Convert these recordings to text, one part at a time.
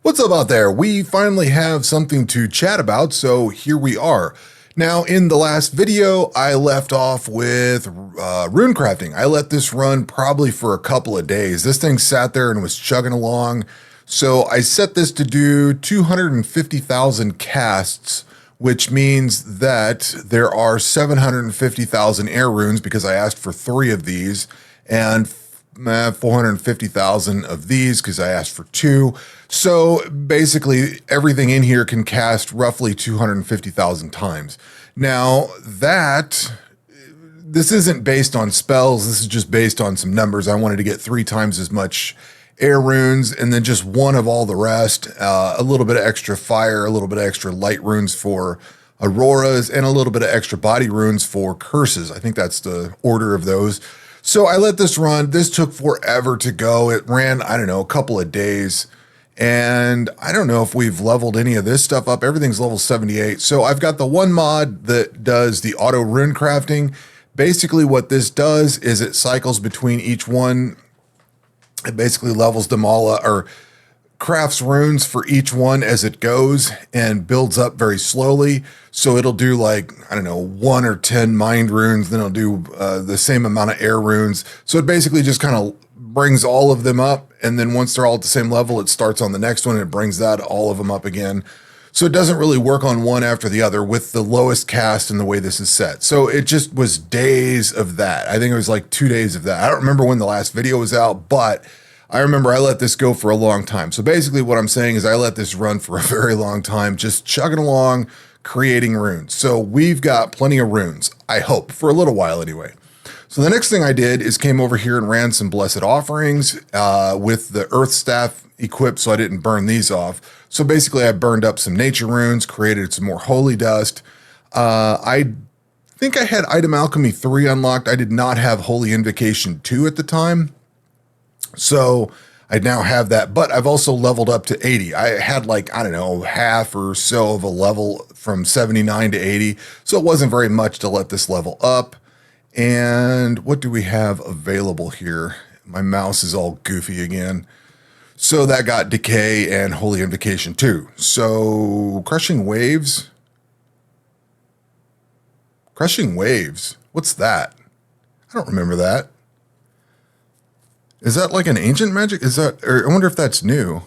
What's up out there? We finally have something to chat about, so here we are. Now, in the last video, I left off with Rune Crafting. I let this run probably for a couple of days. This thing sat there and was chugging along. So I set this to do 250,000 casts, which means that there are 750,000 air runes because I asked for 3 of these, and 450,000 of these because I asked for 2. So basically everything in here can cast roughly 250,000 times. Now this isn't based on spells. This is just based on some numbers. I wanted to get 3 times as much air runes and then just 1 of all the rest, a little bit of extra fire, a little bit of extra light runes for auroras, and a little bit of extra body runes for curses. I think that's the order of those. So I let this run. This took forever to go. It ran, I don't know, a couple of days. And I don't know if we've leveled any of this stuff up. Everything's level 78. So I've got the one mod that does the auto rune crafting. Basically what this does is it cycles between each one. It basically levels them all up, or crafts runes for each one as it goes and builds up very slowly. So it'll do like, I don't know, 1 or 10 mind runes, then it'll do the same amount of air runes. So it basically just kind of brings all of them up. And then once they're all at the same level, it starts on the next one and it brings that all of them up again. So it doesn't really work on one after the other with the lowest cast and the way this is set. So it just was days of that. I think it was like 2 days of that. I don't remember when the last video was out, but I remember I let this go for a long time. So basically what I'm saying is I let this run for a very long time, just chugging along, creating runes. So we've got plenty of runes, I hope, for a little while anyway. So the next thing I did is came over here and ran some blessed offerings with the earth staff equipped so I didn't burn these off. So basically I burned up some nature runes, created some more holy dust. I think I had item alchemy 3 unlocked. I did not have holy invocation 2 at the time. So I now have that, but I've also leveled up to 80. I had like, I don't know, half or so of a level from 79 to 80. So it wasn't very much to let this level up. And what do we have available here? My mouse is all goofy again. So that got decay and holy invocation 2. So crushing waves. Crushing waves. What's that? I don't remember that. Is that like an ancient magic? Is that, or I wonder if that's new.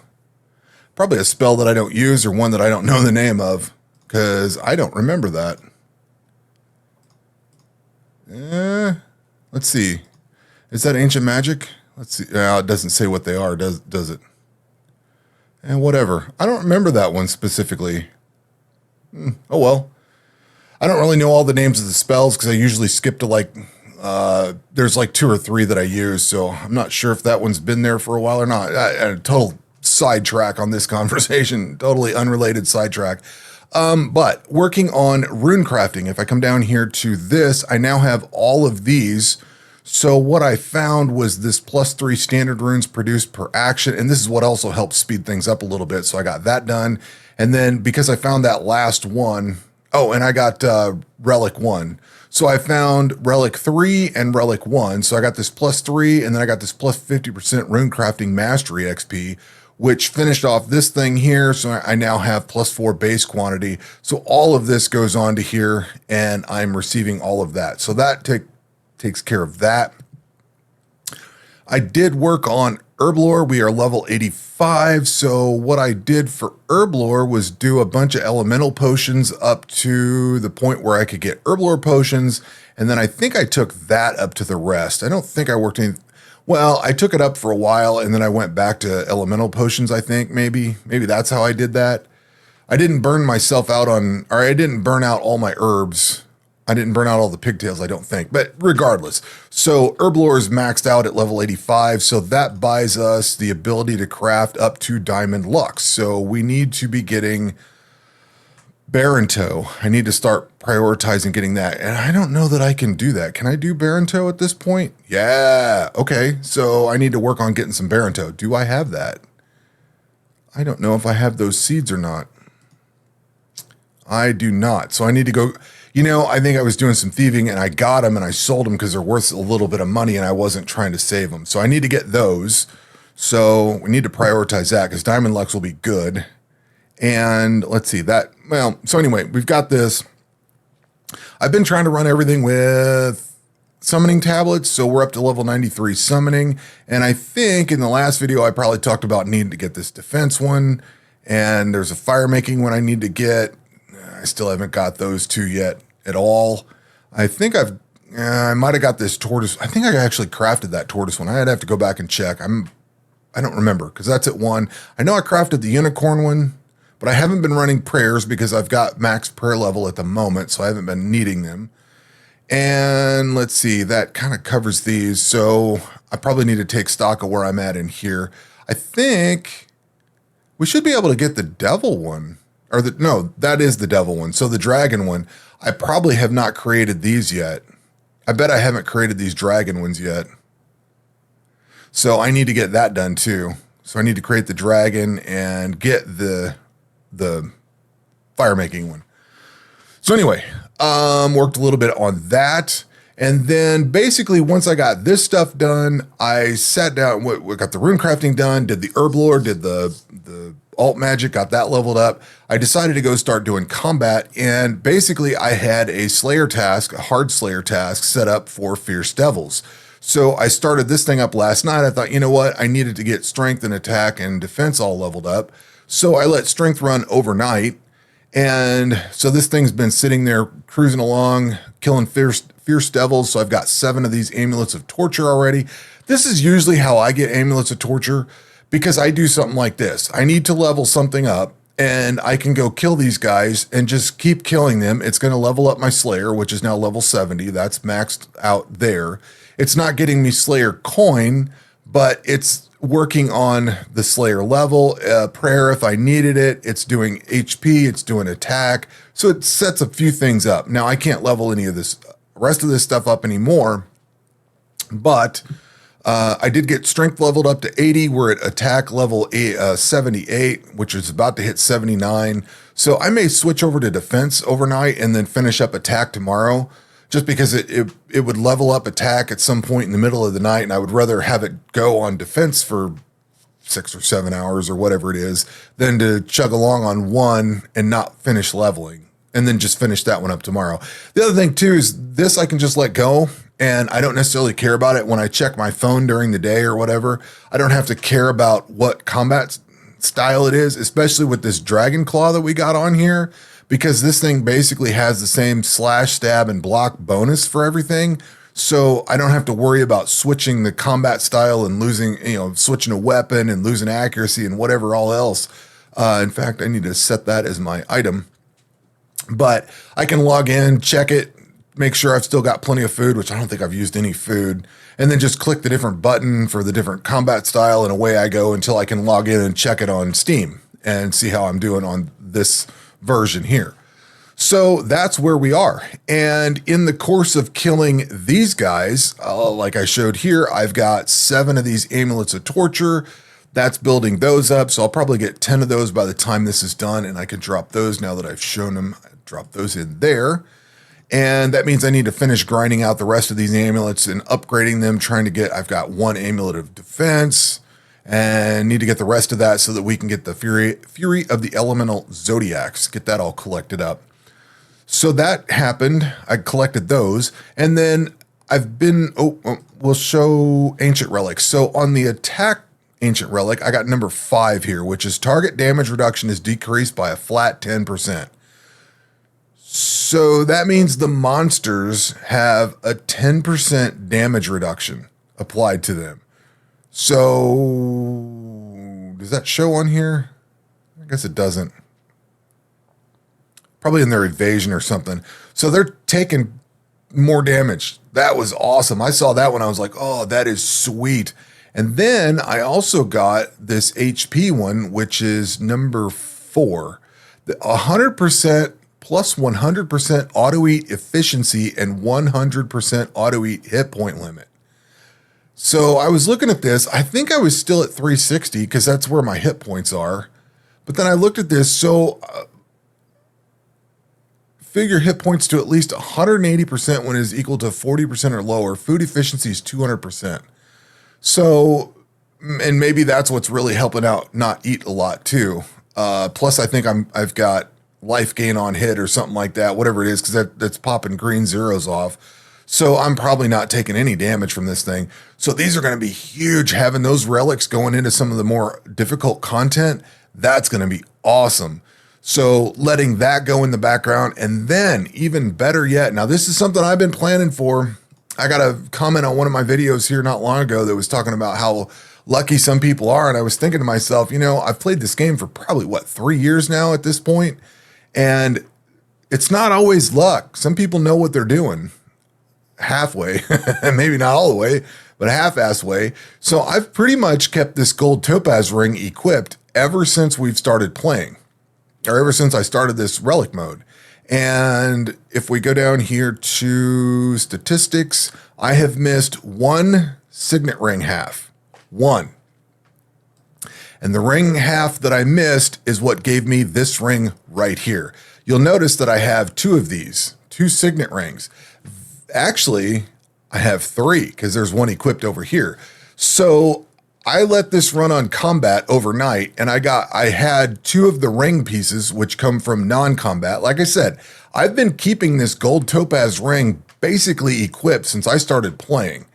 Probably a spell that I don't use or one that I don't know the name of because I don't remember that. Let's see. Is that ancient magic? Let's see. It doesn't say what they are, does it? And whatever. I don't remember that one specifically. Oh well. I don't really know all the names of the spells because I usually skip to like there's like 2 or 3 that I use, so I'm not sure if that one's been there for a while or not. A total sidetrack on this conversation, totally unrelated sidetrack. But working on rune crafting, if I come down here to this, I now have all of these. So what I found was this +3 standard runes produced per action, and this is what also helps speed things up a little bit. So I got that done, and then because I found that last one, oh, and I got Relic 1. So I found Relic 3 and Relic 1. So I got this +3, and then I got this +50% Rune Crafting Mastery XP, which finished off this thing here. So I now have +4 base quantity. So all of this goes on to here, and I'm receiving all of that. So that takes care of that. I did work on Herblore. We are level 85. So what I did for Herblore was do a bunch of elemental potions up to the point where I could get Herblore potions. And then I think I took that up to the rest. I don't think I worked any. Well, I took it up for a while and then I went back to elemental potions. I think maybe that's how I did that. I didn't burn myself out on, or I didn't burn out all my herbs. I didn't burn out all the pigtails, I don't think, but regardless. So Herblore is maxed out at level 85. So that buys us the ability to craft up to Diamond Lux. So we need to be getting Baronto. I need to start prioritizing getting that. And I don't know that I can do that. Can I do Baronto at this point? Yeah. Okay. So I need to work on getting some Baronto. Do I have that? I don't know if I have those seeds or not. I do not. So I need to go. You know, I think I was doing some thieving and I got them and I sold them because they're worth a little bit of money and I wasn't trying to save them. So I need to get those. So we need to prioritize that because Diamond Lux will be good. And let's see that. Well, so anyway, we've got this. I've been trying to run everything with summoning tablets. So we're up to level 93 summoning. And I think in the last video, I probably talked about needing to get this defense one. And there's a fire making one I need to get. I still haven't got those two yet at all. I think I might have got this tortoise. I think I actually crafted that tortoise one. I'd have to go back and check. I don't remember because that's at 1. I know I crafted the unicorn one, but I haven't been running prayers because I've got max prayer level at the moment, so I haven't been needing them. And let's see, that kind of covers these. So I probably need to take stock of where I'm at in here. I think we should be able to get the devil one. No, that is the devil one. So the dragon one, I probably have not created these yet. I bet I haven't created these dragon ones yet. So I need to get that done too. So I need to create the dragon and get the fire making one. So anyway, worked a little bit on that. And then basically once I got this stuff done, I sat down, we got the rune crafting done, did the herblore, did the alt magic, got that leveled up. I decided to go start doing combat. And basically I had a slayer task, a hard slayer task set up for fierce devils. So I started this thing up last night. I thought, you know what? I needed to get strength and attack and defense all leveled up. So I let strength run overnight. And so this thing's been sitting there cruising along, killing fierce devils. So I've got 7 of these amulets of torture already. This is usually how I get amulets of torture because I do something like this. I need to level something up and I can go kill these guys and just keep killing them. It's going to level up my Slayer, which is now level 70. That's maxed out there. It's not getting me Slayer coin, but it's working on the Slayer level. Prayer, if I needed it, it's doing HP, it's doing attack. So it sets a few things up. Now I can't level any of this rest of this stuff up anymore, but I did get strength leveled up to 80. We're at attack level 78, which is about to hit 79. So I may switch over to defense overnight and then finish up attack tomorrow, just because it would level up attack at some point in the middle of the night, and I would rather have it go on defense for 6 or 7 hours or whatever it is than to chug along on one and not finish leveling and then just finish that one up tomorrow. The other thing too is this I can just let go and I don't necessarily care about it when I check my phone during the day or whatever. I don't have to care about what combat style it is, especially with this dragon claw that we got on here, because this thing basically has the same slash, stab, and block bonus for everything. So I don't have to worry about switching the combat style and losing, switching a weapon and losing accuracy and whatever all else. In fact, I need to set that as my item. But I can log in, check it, make sure I've still got plenty of food, which I don't think I've used any food, and then just click the different button for the different combat style, and away I go until I can log in and check it on Steam and see how I'm doing on this version here. So that's where we are. And in the course of killing these guys, like I showed here, I've got 7 of these amulets of torture. That's building those up. So I'll probably get 10 of those by the time this is done, and I can drop those now that I've shown them. Drop those in there. And that means I need to finish grinding out the rest of these amulets and upgrading them, I've got 1 amulet of defense and need to get the rest of that so that we can get the Fury of the Elemental Zodiacs, get that all collected up. So that happened. I collected those. And then we'll show Ancient Relics. So on the attack Ancient Relic, I got number 5 here, which is target damage reduction is decreased by a flat 10%. So that means the monsters have a 10% damage reduction applied to them. So does that show on here? I guess it doesn't. Probably in their evasion or something. So they're taking more damage. That was awesome. I saw that one. I was like, oh, that is sweet. And then I also got this HP one, which is number 4. The 100% plus 100% auto eat efficiency and 100% auto eat hit point limit. So I was looking at this. I think I was still at 360 because that's where my hit points are. But then I looked at this. So figure hit points to at least 180% when it is equal to 40% or lower. Food efficiency is 200%. So and maybe that's what's really helping out not eat a lot too. Plus, I think I've got life gain on hit or something like that, whatever it is, because that's popping green zeros off. So I'm probably not taking any damage from this thing. So these are going to be huge. Having those relics going into some of the more difficult content, that's going to be awesome. So letting that go in the background, and then even better yet, now this is something I've been planning for. I got a comment on one of my videos here not long ago that was talking about how lucky some people are. And I was thinking to myself, you know, I've played this game for probably 3 years now at this point, and it's not always luck. Some people know what they're doing halfway, maybe not all the way, but a half-ass way. So I've pretty much kept this gold topaz ring equipped ever since we've started playing, or ever since I started this relic mode. And if we go down here to statistics, I have missed one signet ring half. One. And the ring half that I missed is what gave me this ring right here. You'll notice that I have two of these, two signet rings. Actually, I have three because there's one equipped over here. So I let this run on combat overnight, and I had two of the ring pieces, which come from non-combat. Like I said, I've been keeping this gold topaz ring basically equipped since I started playing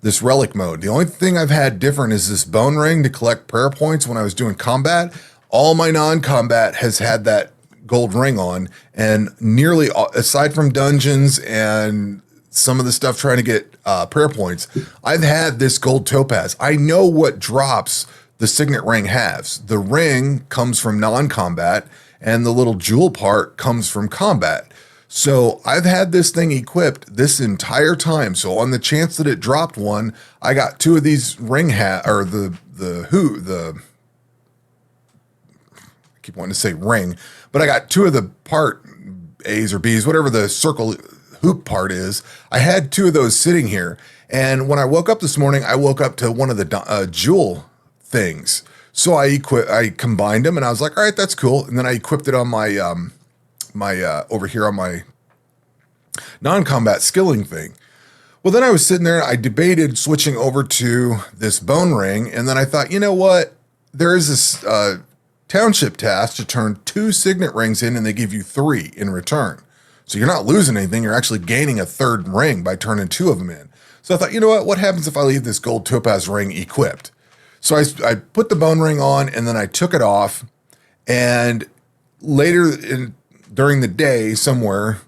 this relic mode. The only thing I've had different is this bone ring to collect prayer points when I was doing combat. All my non-combat has had that gold ring on, and nearly all, aside from dungeons and some of the stuff trying to get prayer points, I've had this gold topaz. I know what drops the signet ring halves. The ring comes from non-combat, and the little jewel part comes from combat. So I've had this thing equipped this entire time. So on the chance that it dropped one, I got two of these ring or I keep wanting to say ring, but I got two of the part A's or B's, whatever the circle hoop part is. I had two of those sitting here. And when I woke up this morning, I woke up to one of the jewel things. So I combined them, and I was like, all right, that's cool. And then I equipped it on my, over here on my non-combat skilling thing. Well, then I was sitting there, and I debated switching over to this bone ring. And then I thought, you know what? There is this township task to turn 2 signet rings in, and they give you 3 in return. So you're not losing anything. You're actually gaining a 3rd ring by turning 2 of them in. So I thought, you know what? What happens if I leave this gold topaz ring equipped? So I put the bone ring on, and then I took it off. And later during the day, somewhere,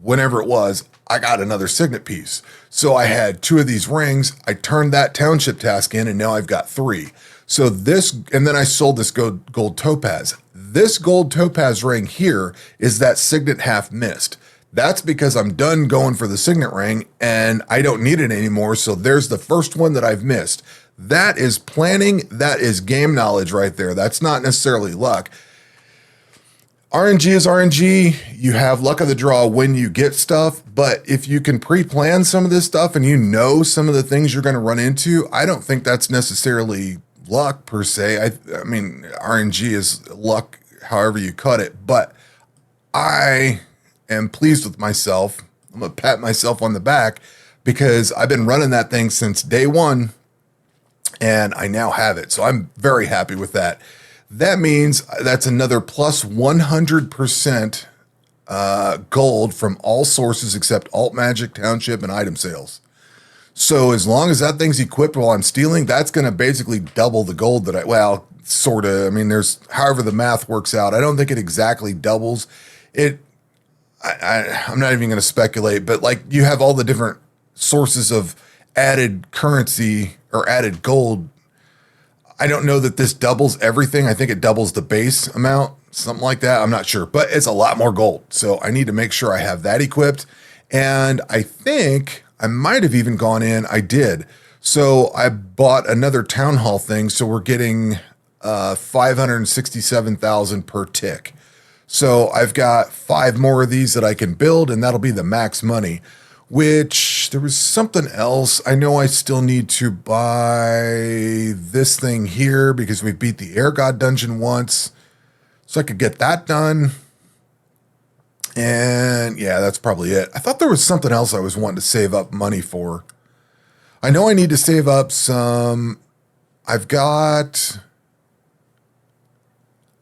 whenever it was, I got another signet piece. So I had 2 of these rings. I turned that township task in, and now I've got 3. So this, and then I sold this gold topaz. This gold topaz ring here is that signet half missed. That's because I'm done going for the signet ring, and I don't need it anymore. So there's the first one that I've missed. That is planning. That is game knowledge right there. That's not necessarily luck. RNG is RNG. You have luck of the draw when you get stuff, but if you can pre-plan some of this stuff and you know some of the things you're going to run into, I don't think that's necessarily luck per se. I mean, RNG is luck however you cut it, but I am pleased with myself. I'm going to pat myself on the back because I've been running that thing since day one, and I now have it. So I'm very happy with that. That means that's another plus 100% gold from all sources except alt magic, township, and item sales. So as long as that thing's equipped while I'm stealing, that's going to basically double the gold that sort of. I mean, there's however the math works out. I don't think it exactly doubles it. I'm not even going to speculate, but like you have all the different sources of added currency or added gold. I don't know that this doubles everything. I think it doubles the base amount, something like that. I'm not sure, but it's a lot more gold. So I need to make sure I have that equipped. And I think I might have even gone in. I did. So I bought another town hall thing. So we're getting 567,000 per tick. So I've got 5 more of these that I can build, and that'll be the max money. Which there was something else. I know I still need to buy this thing here because we beat the air god dungeon once. So I could get that done. And yeah, that's probably it. I thought there was something else I was wanting to save up money for. I know I need to save up some I've got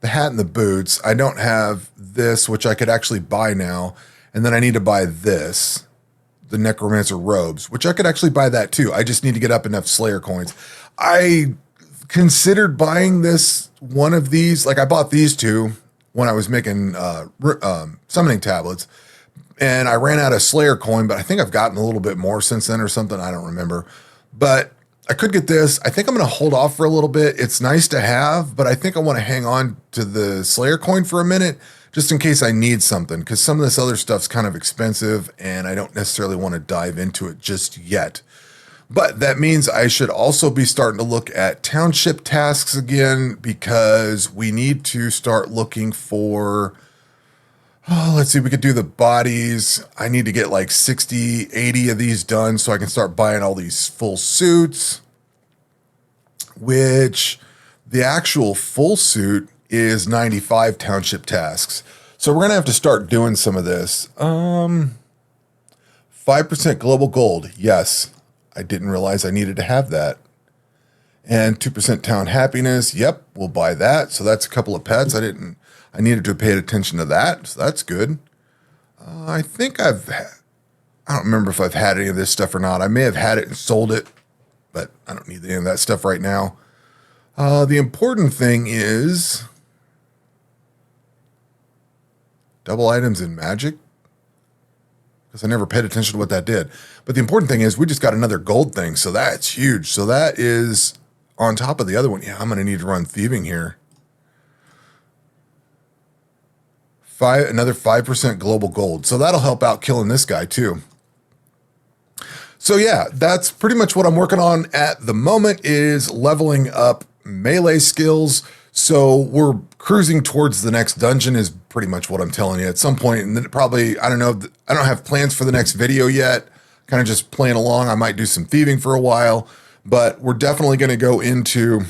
the hat and the boots. I don't have this, which I could actually buy now. And then I need to buy this, the Necromancer robes, which I could actually buy that too. I just need to get up enough Slayer coins. I considered buying this, one of these. Like I bought these two when I was making summoning tablets. And I ran out of Slayer coin, but I think I've gotten a little bit more since then or something. I don't remember. But I could get this. I think I'm going to hold off for a little bit. It's nice to have, but I think I want to hang on to the Slayer coin for a minute, just in case I need something, because some of this other stuff's kind of expensive, and I don't necessarily want to dive into it just yet. But that means I should also be starting to look at township tasks again, because we need to start looking for... Oh, let's see, we could do the bodies. I need to get like 60, 80 of these done so I can start buying all these full suits, which the actual full suit is 95 township tasks. So we're going to have to start doing some of this. 5% global gold. Yes, I didn't realize I needed to have that. And 2% town happiness. Yep, we'll buy that. So that's a couple of pets. I needed to pay attention to that, so that's good. I think I don't remember if I've had any of this stuff or not. I may have had it and sold it, but I don't need any of that stuff right now. The important thing is double items in magic, because I never paid attention to what that did. But the important thing is we just got another gold thing, so that's huge. So that is on top of the other one. Yeah, I'm going to need to run thieving here. Another 5% global gold. So that'll help out killing this guy too. So yeah, that's pretty much what I'm working on at the moment, is leveling up melee skills. So we're cruising towards the next dungeon is pretty much what I'm telling you at some point. And then probably, I don't know, I don't have plans for the next video yet. Kind of just playing along. I might do some thieving for a while, but we're definitely going to go into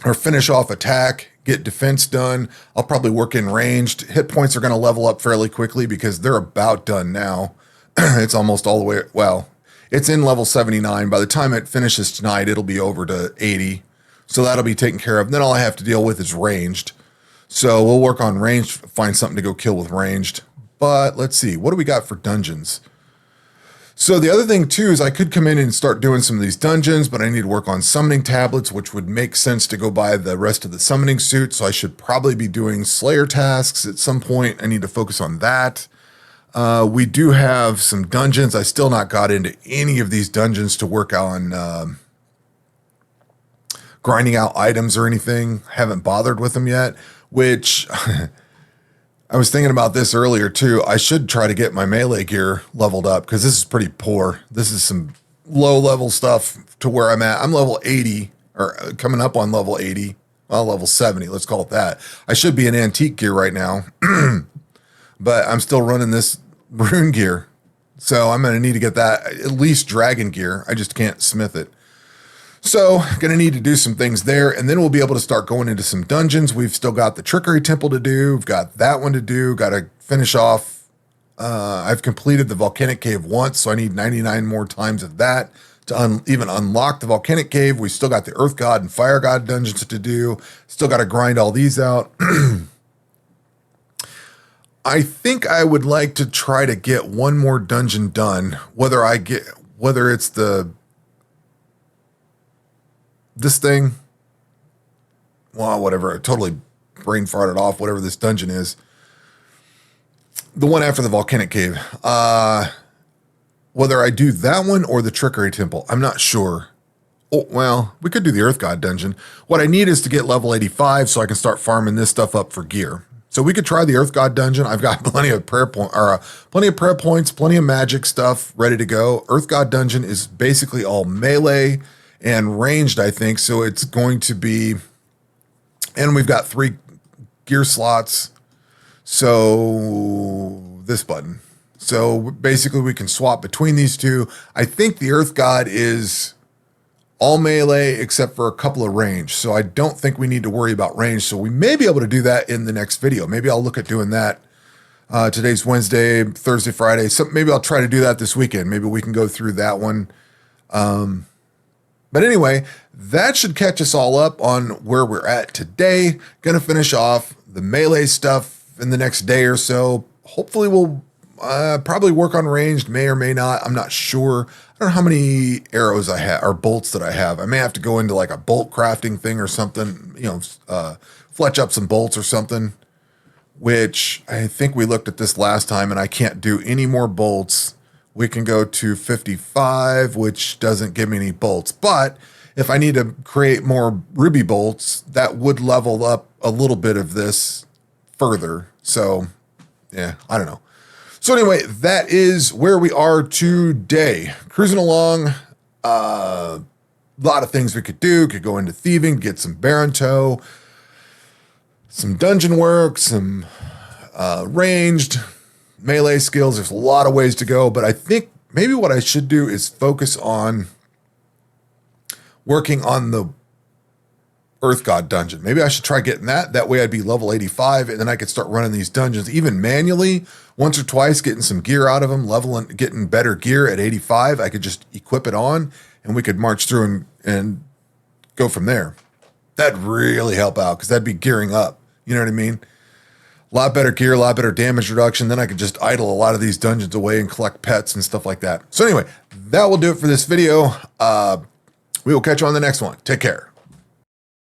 or finish off attack, get defense done. I'll probably work in ranged. Hit points are going to level up fairly quickly because they're about done now. It's almost all the way, well, it's in level 79. By the time it finishes tonight, it'll be over to 80. So that'll be taken care of. And then all I have to deal with is ranged. So we'll work on ranged, find something to go kill with ranged. But let's see, what do we got for dungeons? So the other thing too is I could come in and start doing some of these dungeons, but I need to work on summoning tablets, which would make sense to go buy the rest of the summoning suit. So I should probably be doing Slayer tasks at some point. I need to focus on that. We do have some dungeons. I still not got into any of these dungeons to work on grinding out items or anything. Haven't bothered with them yet, which I was thinking about this earlier too. I should try to get my melee gear leveled up because this is pretty poor. This is some low level stuff to where I'm at. I'm level 80 or coming up on level 80. Well, level 70, let's call it that. I should be in antique gear right now, but I'm still running this rune gear. So I'm going to need to get that, at least dragon gear. I just can't smith it. So going to need to do some things there, and then we'll be able to start going into some dungeons. We've still got the Trickery Temple to do. We've got that one to do. Got to finish off. I've completed the Volcanic Cave once, so I need 99 more times of that to even unlock the Volcanic Cave. We still got the Earth God and Fire God dungeons to do. Still got to grind all these out. I think I would like to try to get one more dungeon done, whether it's this thing, well, whatever, I totally brain farted off whatever this dungeon is. The one after the Volcanic Cave. Whether I do that one or the Trickery Temple, I'm not sure. Oh, well, we could do the Earth God dungeon. What I need is to get level 85 so I can start farming this stuff up for gear. So we could try the Earth God dungeon. I've got plenty of prayer points, plenty of magic stuff ready to go. Earth God dungeon is basically all melee and ranged, I think. So it's going to be, and we've got 3 gear slots. So this button. So basically we can swap between these two. I think the Earth God is all melee except for a couple of range. So I don't think we need to worry about range. So we may be able to do that in the next video. Maybe I'll look at doing that. Today's Wednesday, Thursday, Friday. So maybe I'll try to do that this weekend. Maybe we can go through that one. But anyway, that should catch us all up on where we're at today. Gonna finish off the melee stuff in the next day or so. Hopefully we'll probably work on ranged, may or may not. I'm not sure. I don't know how many arrows I have or bolts that I have. I may have to go into like a bolt crafting thing or something, you know, fletch up some bolts or something, which I think we looked at this last time and I can't do any more bolts. We can go to 55, which doesn't give me any bolts, but if I need to create more ruby bolts, that would level up a little bit of this further. So yeah, I don't know. So anyway, that is where we are today. Cruising along, a lot of things we could do. Could go into thieving, get some Baronto, some dungeon work, some ranged melee skills. There's a lot of ways to go, but I think maybe what I should do is focus on working on the Earth God dungeon. Maybe I should try getting that. That way I'd be level 85 and then I could start running these dungeons even manually once or twice, getting some gear out of them, leveling, getting better gear at 85. I could just equip it on and we could march through and go from there. That'd really help out because that'd be gearing up. You know what I mean? A lot better gear, a lot better damage reduction. Then I could just idle a lot of these dungeons away and collect pets and stuff like that. So anyway, that will do it for this video. We will catch you on the next one. Take care.